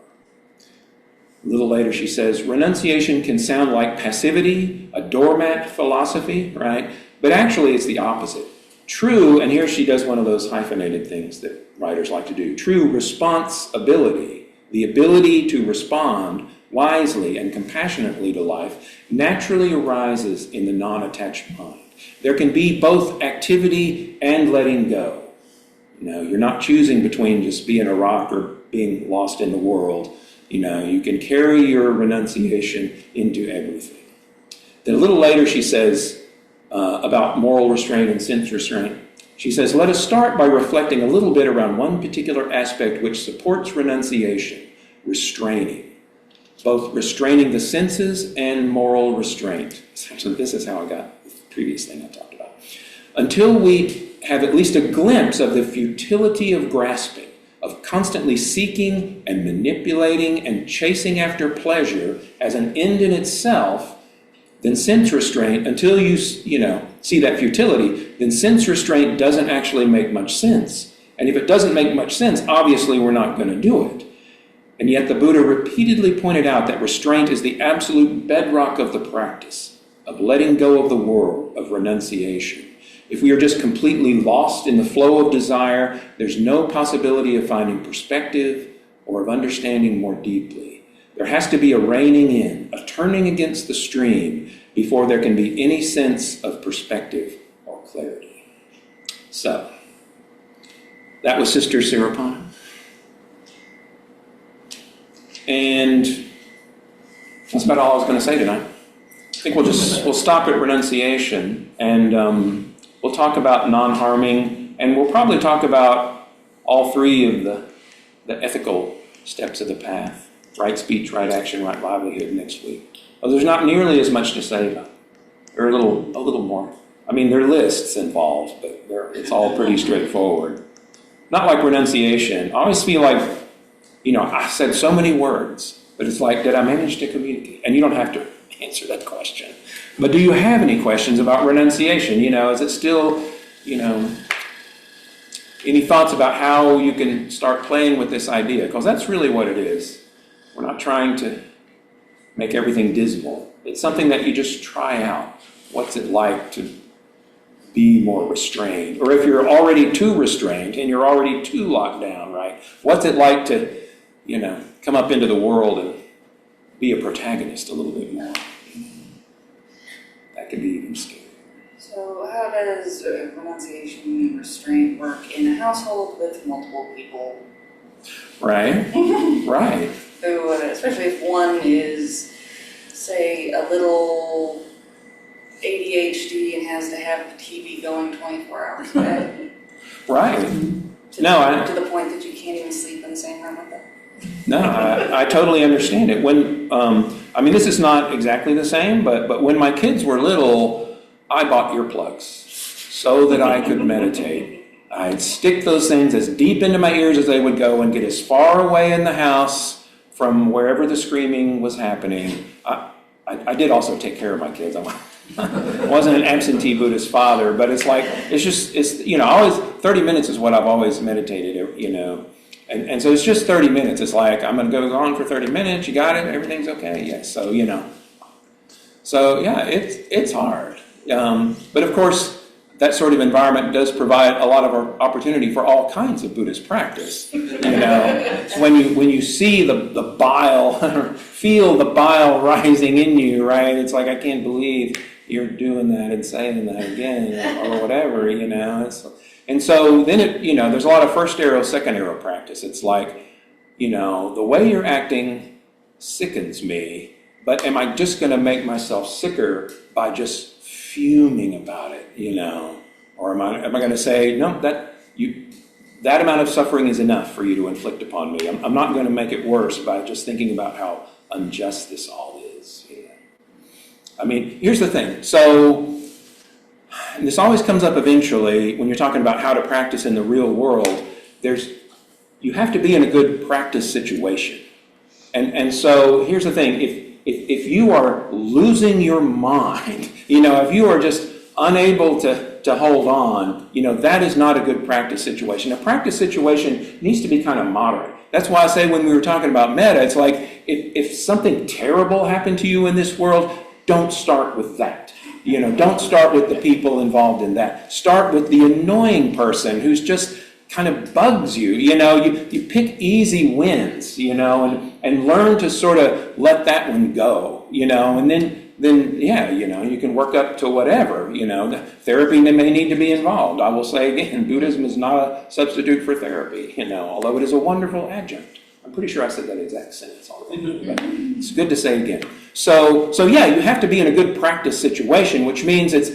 A little later she says, renunciation can sound like passivity, a doormat philosophy, right? But actually it's the opposite. True, and here she does one of those hyphenated things that writers like to do, true responsibility, the ability to respond wisely and compassionately to life, naturally arises in the non-attached mind. There can be both activity and letting go. You know, you're not choosing between just being a rock or being lost in the world. You know, you can carry your renunciation into everything. Then a little later she says about moral restraint and sense restraint. She says, let us start by reflecting a little bit around one particular aspect which supports renunciation, restraining. Both restraining the senses and moral restraint. Actually, this is how I got the previous thing I talked about. Until we have at least a glimpse of the futility of grasping, of constantly seeking and manipulating and chasing after pleasure as an end in itself, then sense restraint, until you see that futility, then sense restraint doesn't actually make much sense. And if it doesn't make much sense, obviously we're not going to do it. And yet the Buddha repeatedly pointed out that restraint is the absolute bedrock of the practice, of letting go of the world, of renunciation. If we are just completely lost in the flow of desire, there's no possibility of finding perspective or of understanding more deeply. There has to be a reining in, a turning against the stream, before there can be any sense of perspective or clarity. So, that was Sister Siripana. And that's about all I was going to say tonight. I think we'll stop at renunciation, and we'll talk about non-harming, and we'll probably talk about all three of the ethical steps of the path: right speech, right action, right livelihood next week. Well, there's not nearly as much to say about it. There are a little more. I mean, there are lists involved, but it's all pretty straightforward. Not like renunciation. I always feel like, I said so many words, but it's like, did I manage to communicate? And you don't have to answer that question. But do you have any questions about renunciation? Is it still, any thoughts about how you can start playing with this idea? Because that's really what it is. We're not trying to make everything dismal. It's something that you just try out. What's it like to be more restrained? Or if you're already too restrained and you're already too locked down, right? What's it like to come up into the world and be a protagonist a little bit more? That could be even scary. So how does renunciation and restraint work in a household with multiple people? Right, right. So especially if one is, say, a little ADHD and has to have the TV going 24 hours a day. Right. To the point that you can't even sleep in the same room with them. No, I totally understand it. When this is not exactly the same, but when my kids were little, I bought earplugs so that I could meditate. I'd stick those things as deep into my ears as they would go and get as far away in the house from wherever the screaming was happening. I did also take care of my kids. I wasn't an absentee Buddhist father, but it's always 30 minutes is what I've always meditated, And so it's just 30 minutes. It's like, I'm going to go on for 30 minutes. You got it? Everything's okay? Yes. So, So, yeah, it's hard. But of course, that sort of environment does provide a lot of opportunity for all kinds of Buddhist practice. When you see the bile, feel the bile rising in you, right? It's like, I can't believe you're doing that and saying that again, or whatever, And so then there's a lot of first arrow, second arrow practice. It's like, the way you're acting sickens me, but am I just going to make myself sicker by just fuming about it, Or am I going to say, no, that amount of suffering is enough for you to inflict upon me. I'm not going to make it worse by just thinking about how unjust this all is. I mean, here's the thing. So, and this always comes up eventually when you're talking about how to practice in the real world. You have to be in a good practice situation. And so here's the thing. If you are losing your mind, if you are just unable to hold on, that is not a good practice situation. A practice situation needs to be kind of moderate. That's why I say when we were talking about metta, it's like if something terrible happened to you in this world, don't start with that. Don't start with the people involved in that. Start with the annoying person who's just kind of bugs you. You pick easy wins, and learn to sort of let that one go, and then you can work up to whatever, therapy may need to be involved. I will say again, Buddhism is not a substitute for therapy, although it is a wonderful adjunct. I'm pretty sure I said that exact sentence already, but it's good to say again. So yeah, you have to be in a good practice situation, which means it's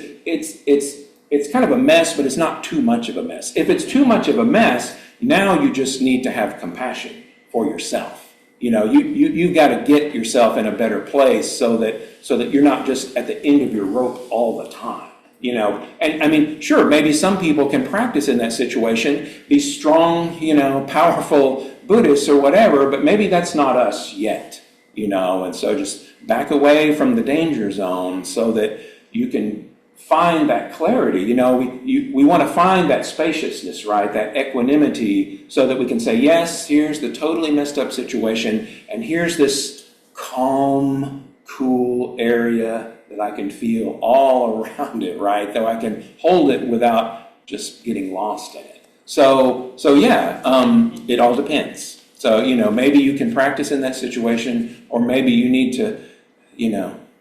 kind of a mess, but it's not too much of a mess. If it's too much of a mess, now you just need to have compassion for yourself. You've got to get yourself in a better place so that you're not just at the end of your rope all the time. And I mean, sure, maybe some people can practice in that situation, be strong, powerful Buddhists or whatever, but maybe that's not us yet, and so just back away from the danger zone so that you can find that clarity. We want to find that spaciousness, right? That equanimity, so that we can say, yes, here's the totally messed up situation, and here's this calm, cool area that I can feel all around it, right? Though I can hold it without just getting lost in it. So yeah, it all depends. So, maybe you can practice in that situation, or maybe you need to,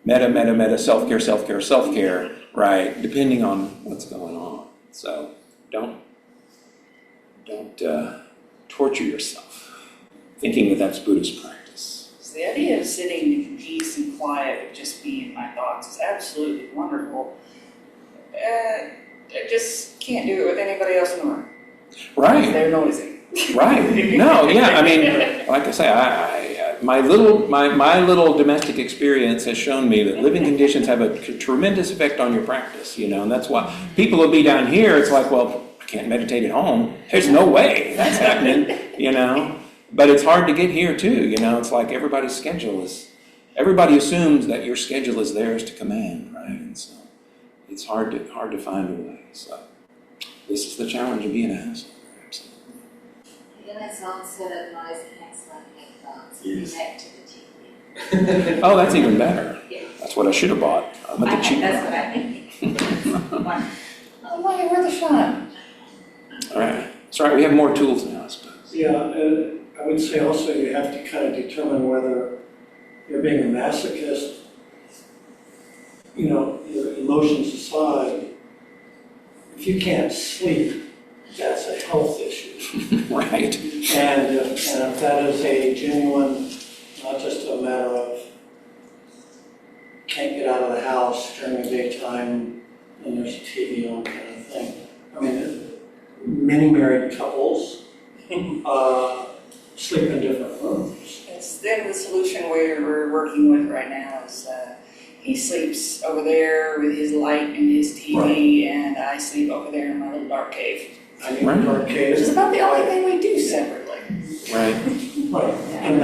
metta, self-care, right? Depending on what's going on. So don't torture yourself thinking that's Buddhist practice. So the idea of sitting in peace and quiet with just me and my thoughts is absolutely wonderful. I just can't do it with anybody else in the room. Right. They're noisy. Right. No, yeah, I mean, like I say, my little domestic experience has shown me that living conditions have a tremendous effect on your practice, and that's why people will be down here, it's like, well, I can't meditate at home. There's no way that's happening, But it's hard to get here too, it's like everybody assumes that your schedule is theirs to command, right? And so it's hard to find a way. So this is the challenge of being a householder. That song said noise hangs like headphones, Yes. activity. Oh, that's even better. Yeah. That's what I should have bought. I went the cheap That's one. what I think. Oh, money worth a shot. All right. That's right. We have more tools now, I suppose. Yeah, I would say also you have to kind of determine whether you're being a masochist, your emotions aside. If you can't sleep, that's a health issue. Right. And if that is a genuine, not just a matter of can't get out of the house during the daytime and there's a TV on kind of thing. I mean, many married couples sleep in different rooms. It's then the solution we're working with right now is he sleeps over there with his light and his TV, and I sleep over there in my little dark cave. I need a dark cave. Which is about the only thing we do separately. Right. Right, and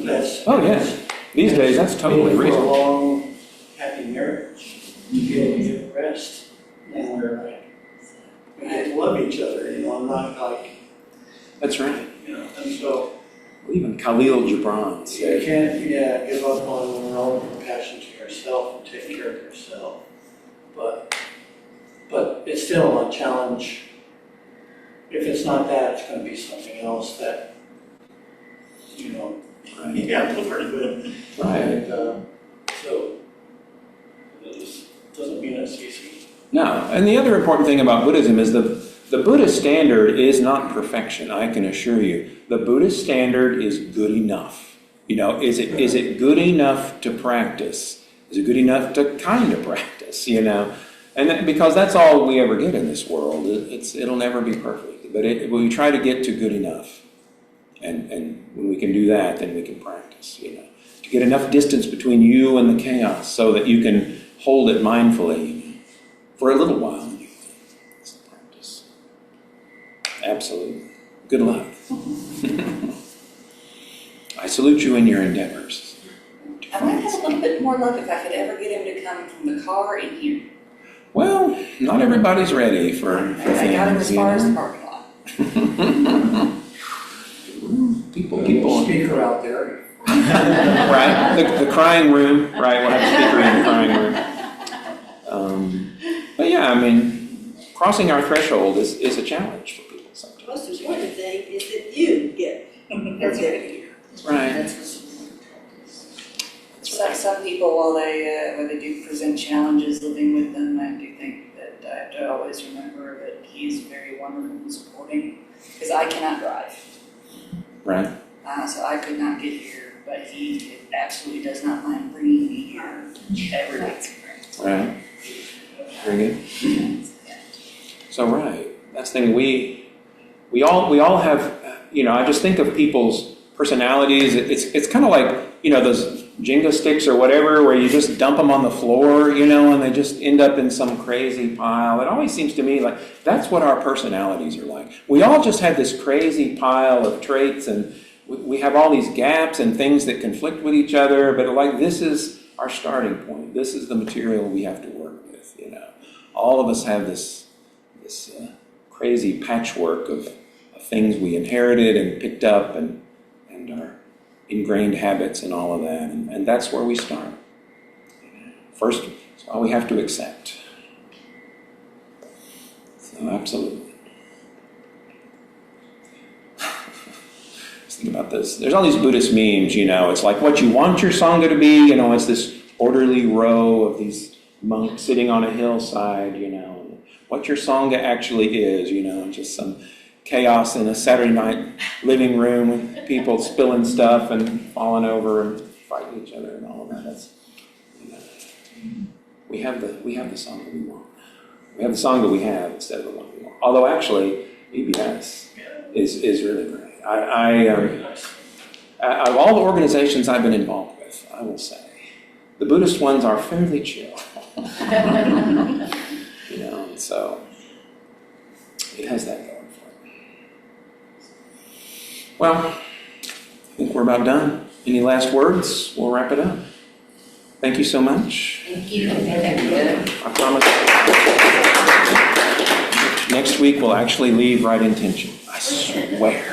that's. Oh, yes. These days, that's totally For a reasonable. long, happy marriage, you get rest, and we get to love each other, I'm not like, That's right. and so Even Khalil Gibran you said, can't, give up on your own compassion to yourself and take care of yourself. But it's still a challenge. If it's not that, it's going to be something else that, right. you have to pretty good. Right. And so it doesn't mean it's easy. No. And the other important thing about Buddhism is the The Buddhist standard is not perfection, I can assure you. The Buddhist standard is good enough. You know, is it good enough to practice? Is it good enough to kind of practice, you know? And because that's all we ever get in this world. It'll never be perfect. But we try to get to good enough. And when we can do that, then we can practice, you know. To get enough distance between you and the chaos so that you can hold it mindfully, you know, for a little while. It's a practice. Absolutely. Good luck. I salute you in your endeavors. I might have a little bit more luck if I could ever get him to come from the car in here. Well, not everybody's ready for things. I got him as far as the parking lot. People. Speaker out there. Right, the crying room, right, we'll have a speaker in the crying room. But yeah, I mean, crossing our threshold is a challenge for people sometimes. The most important thing is that you get there. Right. Some people, while they do present challenges living with them, I do think that I have to always remember that he's very wonderful and supporting, because I cannot drive. Right. So I could not get here, but he absolutely does not mind bringing me here every day. Right. Very good. So right, that's the thing. We all have. You know, I just think of people's personalities. It's kind of like, you know, those Jenga sticks or whatever, where you just dump them on the floor, you know, and they just end up in some crazy pile. It always seems to me like that's what our personalities are like. We all just have this crazy pile of traits, and we have all these gaps and things that conflict with each other, but like this is our starting point. This is the material we have to work with, you know. All of us have this crazy patchwork of things we inherited and picked up and our ingrained habits and all of that, and that's where we start. First, it's all we have to accept. So absolutely. Think about this. There's all these Buddhist memes, you know. It's like what you want your Sangha to be, you know, it's this orderly row of these monks sitting on a hillside, you know. What your Sangha actually is, you know, just some chaos in a Saturday night living room with people spilling stuff and falling over and fighting each other and all of that. That's, you know, we have the Sangha we want. We have the Sangha we have instead of the one we want. Although actually, EBS is really great. Of all the organizations I've been involved with, I will say, the Buddhist ones are fairly chill. You know, and so it has that going for it. Well, I think we're about done. Any last words? We'll wrap it up. Thank you so much. Thank you. I promise. Next week we'll actually leave right intention. I swear.